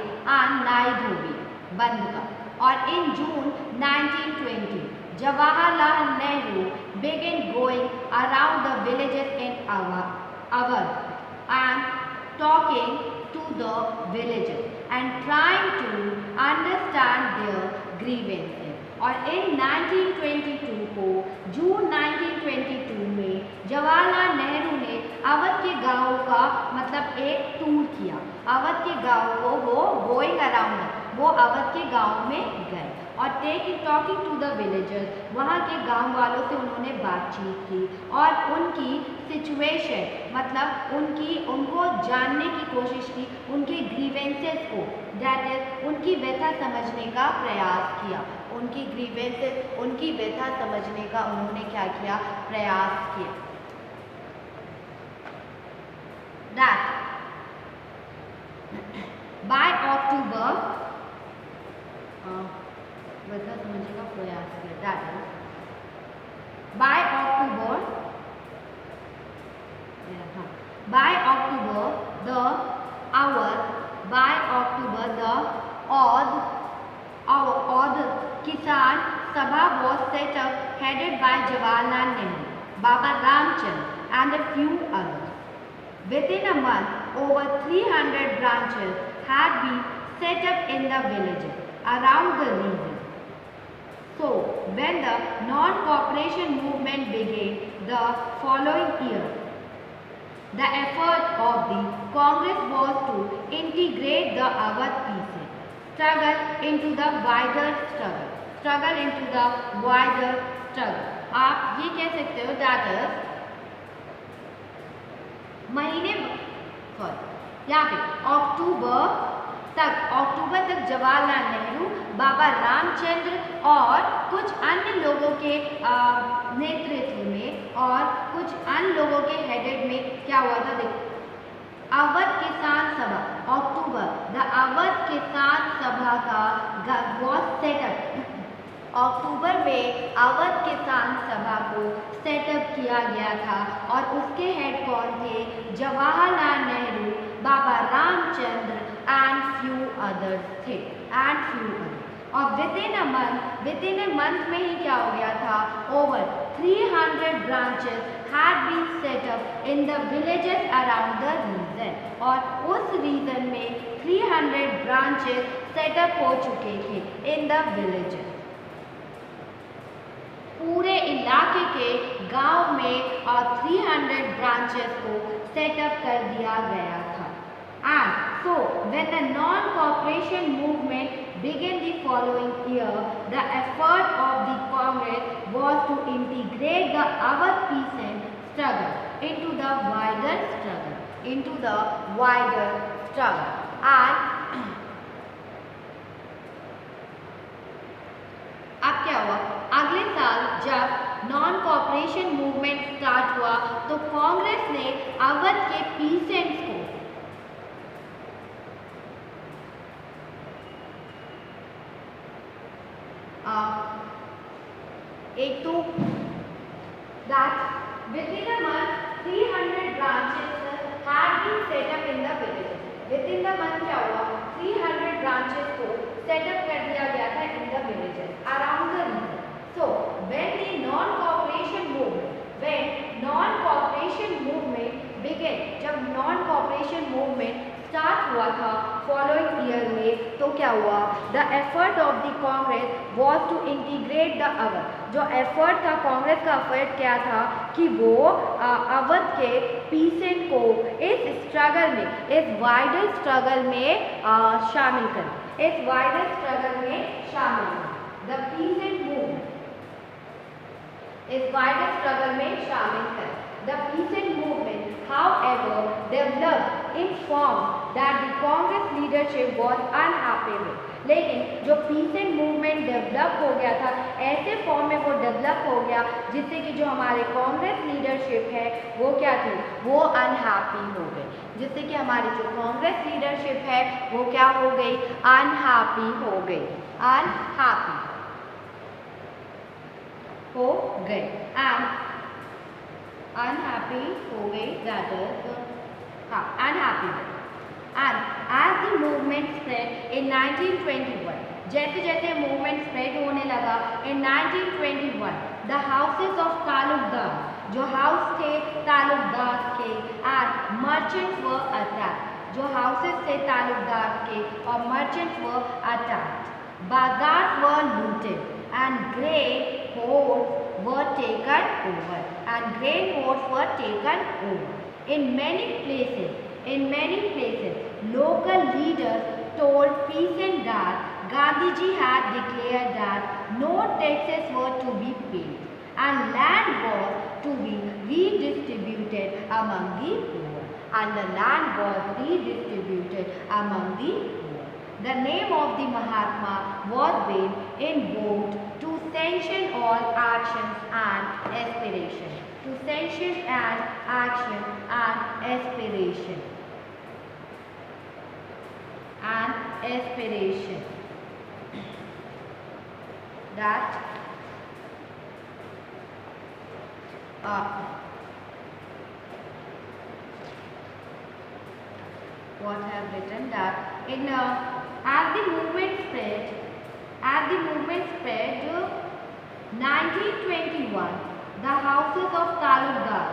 नाई धोबी बंद का। और इन जून 1920 Jawaharlal Nehru began going around the villages in Awadh and talking to the villagers and trying to understand their grievances. और इन 1922 को जून 1922 में जवाहरलाल नेहरू ने अवध के गाँव का मतलब एक टूर किया। अवध के गाँव को वो गोइंग अराउंड, वो अवध के गाँव में गए और टॉकिंग टू द विलेजर्स, वहाँ के गांव वालों से उन्होंने बातचीत की और उनकी सिचुएशन मतलब उनको जानने की कोशिश की, उनके ग्रीवेंसेस को, दैट इज उनकी व्यथा समझने का प्रयास किया, उनकी ग्रीवेंसेस, उनकी व्यथा समझने का उन्होंने क्या किया, प्रयास किया। दैट बाय अक्टूबर व्यथा समझने का प्रयास किया, that is by October the Kisan Sabha was set up headed by Jawaharlal Nehru, Baba Ramchand and a few others. Within a month, over 300 branches had been set up in the villages around the region. So, when the non-cooperation movement began the following year, the effort of the Congress was to integrate the Awadh people struggle into the wider struggle. आप ये कह सकते हो that is यहाँ पे अक्टूबर तक जवाहरलाल नेहरू, बाबा रामचंद्र और कुछ अन्य लोगों के नेतृत्व में और कुछ अन्य लोगों के हेडेड में क्या हुआ था, देखो अवध किसान सभा, द अवध किसान सभा का वॉज सेटअप, अक्टूबर में अवध किसान सभा को सेटअप किया गया था और उसके हेड कौन थे, जवाहरलाल नेहरू, बाबा रामचंद्र एंड फ्यू अदर्स थे, और विदिन अ मंथ में ही क्या हो गया था, over 300 branches had been set up in the villages around the region, और उस रीजन में 300 ब्रांचेस सेटअप हो चुके थे in the villages. पूरे इलाके के गांव में 300 ब्रांचेस को सेटअप कर दिया गया था। And so when the non-cooperation movement began the following year, the effort of the Congress was to integrate the Awadh peasant struggle into the wider struggle. And अब क्या हुआ, अगले साल जब नॉन कॉपरेशन मूवमेंट स्टार्ट हुआ तो कांग्रेस ने अवध के पीसेंट्स को एक तो that within a month 300 branches had been set up in the village. Within the month क्या हुआ, 300 branches को सेटअप कर दिया गया था in the villages around the region. So when non-cooperation movement began, जब non-cooperation movement स्टार्ट हुआ था फॉलोइंग ईयर में, तो क्या हुआ, the effort of the Congress was to integrate the Awadh. जो एफर्ट था कांग्रेस का, एफर्ट क्या था कि वो अवध के पीसेंट को इस स्ट्रगल में, इस वाइडर स्ट्रगल में शामिल करें, इस वाइडर स्ट्रगल में शामिल करें। द पीसेंट मूवमेंट इस वाइडर स्ट्रगल में शामिल करें। The peasant movement, however, developed in form that the Congress leadership was unhappy with. लेकिन जो पीसेंट मूवमेंट डेवलप हो गया था, ऐसे फॉर्म में वो डेवलप हो गया जिससे कि जो हमारे कांग्रेस लीडरशिप है वो क्या थी, वो अनहैप्पी हो गई, जिससे कि हमारी जो कांग्रेस लीडरशिप है वो क्या हो गई, अनहैप्पी हो गई, अनहैप्पी हो गई एंड unhappy हो गई, that is unhappy. And as the movement spread in 1921, जैसे जैसे मूवमेंट स्प्रेड होने लगा in 1921, the houses of Talukdar, जो हाउस थे तालुकदार के and merchants were attacked, जो हाउसेस थे तालुकदार के और merchants were attacked. बाजार were looted and great hoards were taken over, and grain hoards were taken over. In many places, local leaders told peasants that Gandhiji had declared that no taxes were to be paid and land was to be redistributed among the poor. And the land was redistributed among the poor. The name of the Mahatma was being invoked to sanction all actions and aspirations. To sanction an action and aspiration. And aspiration. That what I have written that in as the movement spread, 1921, the houses of Talukdar,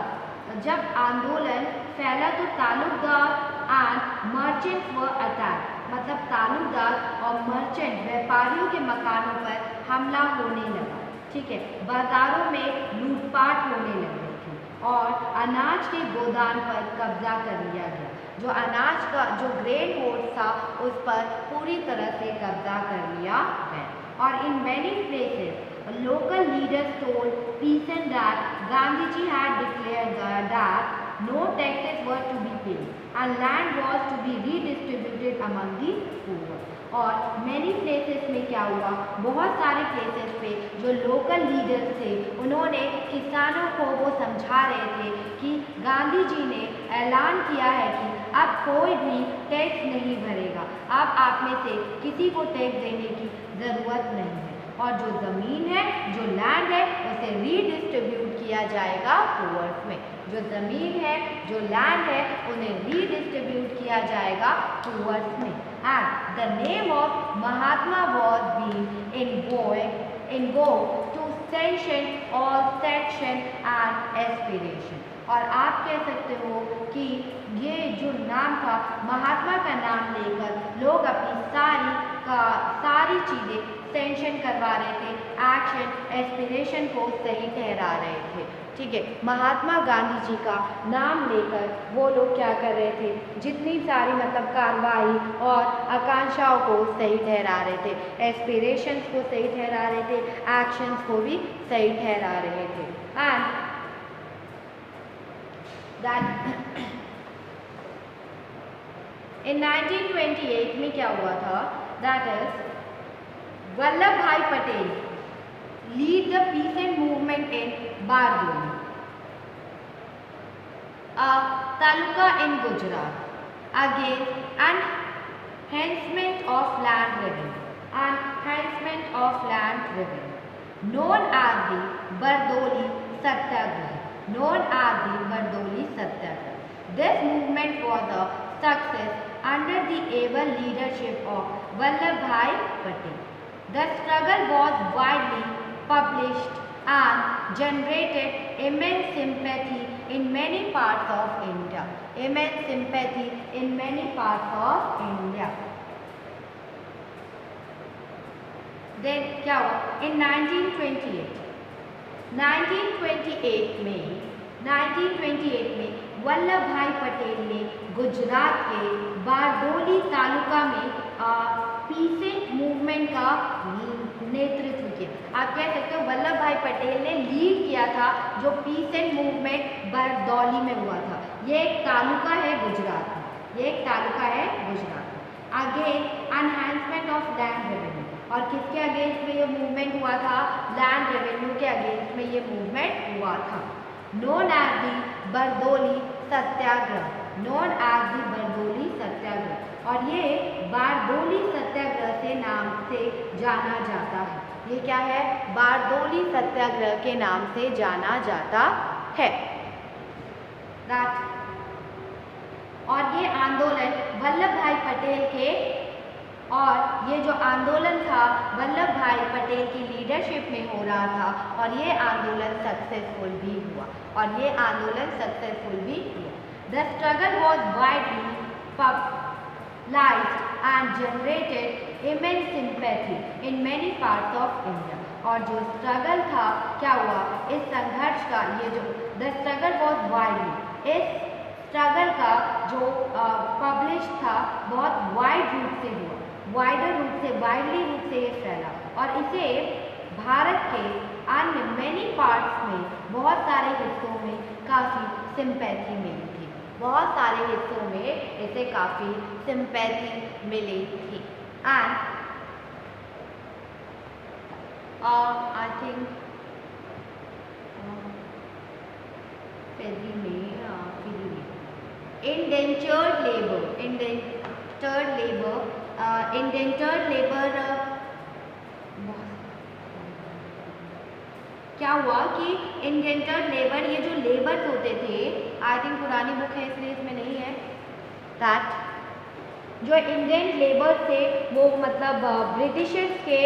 जब आंदोलन फैला तो Talukdar and merchants were attack, मतलब तालुकदार और मर्चेंट व्यापारियों के मकानों पर हमला होने लगा, ठीक है, बाजारों में लूटपाट होने लगी थी और अनाज के गोदाम पर कब्जा कर लिया गया। जो अनाज का जो ग्रेन होर्ड था उस पर पूरी तरह से कब्जा कर लिया है। और in many places local leaders told pheasant that Gandhiji had declared that no taxes were to be paid and land was to be redistributed among the poor. और मैनी प्लेसेस में क्या हुआ, बहुत सारे प्लेसेस पे जो लोकल लीडर्स थे उन्होंने किसानों को वो समझा रहे थे कि गांधी जी ने ऐलान किया है कि अब कोई भी टैक्स नहीं भरेगा, अब आप में से किसी को टैक्स देने की ज़रूरत नहीं है और जो ज़मीन है, जो लैंड है, उसे रीडिस्ट्रीब्यूट किया जाएगा पुअर्स में। जो ज़मीन है, जो लैंड है, उन्हें रीडिस्ट्रीब्यूट किया जाएगा पुअर्स में। And the name of Mahatma was being invoked to sanction all section and aspiration. और आप कह सकते हो कि ये जो नाम था, महात्मा का नाम लेकर लोग अपनी सारी का सारी चीज़ें सेंशन करवा रहे थे, एक्शन एस्पिरेशन को सही ठहरा रहे थे। ठीक है, महात्मा गांधी जी का नाम लेकर वो लोग क्या कर रहे थे, जितनी सारी मतलब कार्रवाई और आकांक्षाओं को सही ठहरा रहे थे, एस्पिरेशंस को सही ठहरा रहे थे, एक्शंस को भी सही ठहरा रहे थे। एंड दैट इन 1928 में क्या हुआ था, that is Vallabh bhai Patel lead the peace and movement in Bardoli, a taluka in Gujarat, against enhancement of land revenue, known as the Bardoli Satyagraha. This movement was a success under the able leadership of Vallabh Bhai Patel. The struggle was widely published and generated immense sympathy in many parts of India. Then क्या हुआ, in 1928 में वल्लभ भाई पटेल ने गुजरात के बारडोली तालुका में पीसेंट मूवमेंट का नेतृत्व किया। आप कह सकते हो वल्लभ भाई पटेल ने लीड किया था जो पीसेंट मूवमेंट बारडोली में हुआ था। ये एक तालुका है गुजरात में, against enhancement of land revenue. और किसके अगेंस्ट में ये मूवमेंट हुआ था, लैंड रेवेन्यू के अगेंस्ट में ये मूवमेंट हुआ था। नोन एज दी बरदोली सत्याग्रह, और ये बारडोली सत्याग्रह से नाम से जाना जाता है। ये क्या है, बारडोली सत्याग्रह के नाम से जाना जाता है। और ये आंदोलन वल्लभ भाई पटेल के, और ये जो आंदोलन था वल्लभ भाई पटेल की लीडरशिप में हो रहा था, और ये आंदोलन सक्सेसफुल भी हुआ। The struggle was widely publicized and generated immense sympathy in many parts of India. और जो स्ट्रगल था क्या हुआ, इस संघर्ष का, ये जो the struggle was widely, इस स्ट्रगल का जो पब्लिश था बहुत वाइड रूप से हुआ, वाइडली रूप से ये फैला, और इसे भारत के अन्य मैनी पार्ट्स में, बहुत सारे हिस्सों में काफ़ी सिंपैथी मिली थी, इसे काफ़ी सिंपैथी मिली थी। And I think indentured labour क्या हुआ कि इंडेंचर्ड लेबर, ये जो लेबर्स होते थे, आई थिंक पुरानी बुक है इसलिए इसमें नहीं है, दैट जो इंडियन लेबर थे वो मतलब ब्रिटिशर्स के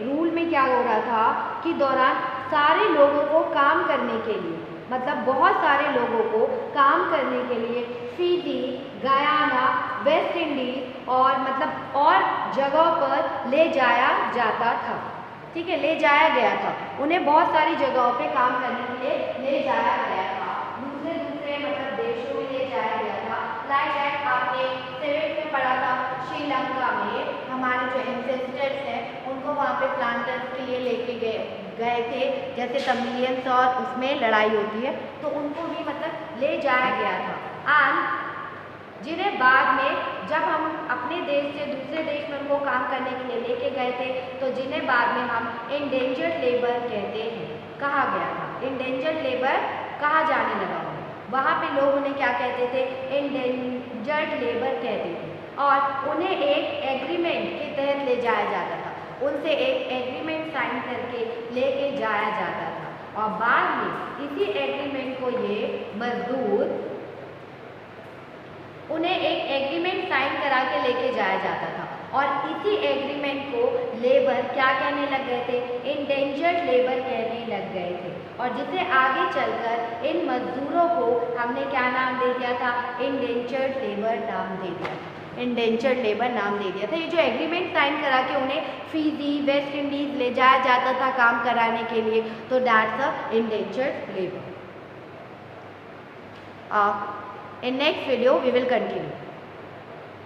रूल में क्या हो रहा था कि दौरान सारे लोगों को काम करने के लिए, मतलब बहुत सारे लोगों को काम करने के लिए फिजी, गयाना, वेस्ट इंडीज और मतलब और जगहों पर ले जाया जाता था। ठीक है, ले जाया गया था, उन्हें बहुत सारी जगहों पे काम करने के लिए ले जाया गया था, दूसरे मतलब देशों में ले जाया गया था। लाइक दैट आपने 7th में पढ़ा था, श्रीलंका में हमारे जो एंसेस्टर्स हैं उनको वहाँ पे प्लांटर्स के लिए लेके गए थे, जैसे तमिलियंस और उसमें लड़ाई होती है, तो उनको भी मतलब ले जाया गया था। एंड जिन्हें बाद में जब हम अपने देश से दूसरे देश में उनको काम करने के लिए लेके गए थे, तो जिन्हें बाद में हम इंडेंजर्ड लेबर कहते हैं, कहा गया था इंडेंजर्ड लेबर कहा जाने लगा उन्हें। वहाँ पे लोग उन्हें क्या कहते थे, इंडेंजर्ड लेबर कहते थे, और उन्हें एक एग्रीमेंट के तहत ले जाया जाता था, उनसे एक एग्रीमेंट साइन करके लेके जाया जाता था, और बाद में इसी एग्रीमेंट को ये मजदूर, उन्हें एक एग्रीमेंट साइन करा के लेके जाया जाता था, और इसी एग्रीमेंट को लेबर क्या कहने लग गए थे, इंडेंजर्ड लेबर कहने लग गए थे, और जिसे आगे चलकर इन मजदूरों को हमने क्या नाम दे दिया था, इंडेंजर्ड लेबर नाम दे दिया था। इंडेंचर्ड लेबर नाम दे दिया था। ये जो एग्रीमेंट साइन करा के उन्हें फीजी वेस्ट इंडीज़ ले जाया जाता था काम कराने के लिए, तो that's a indentured labour. In next video we will continue.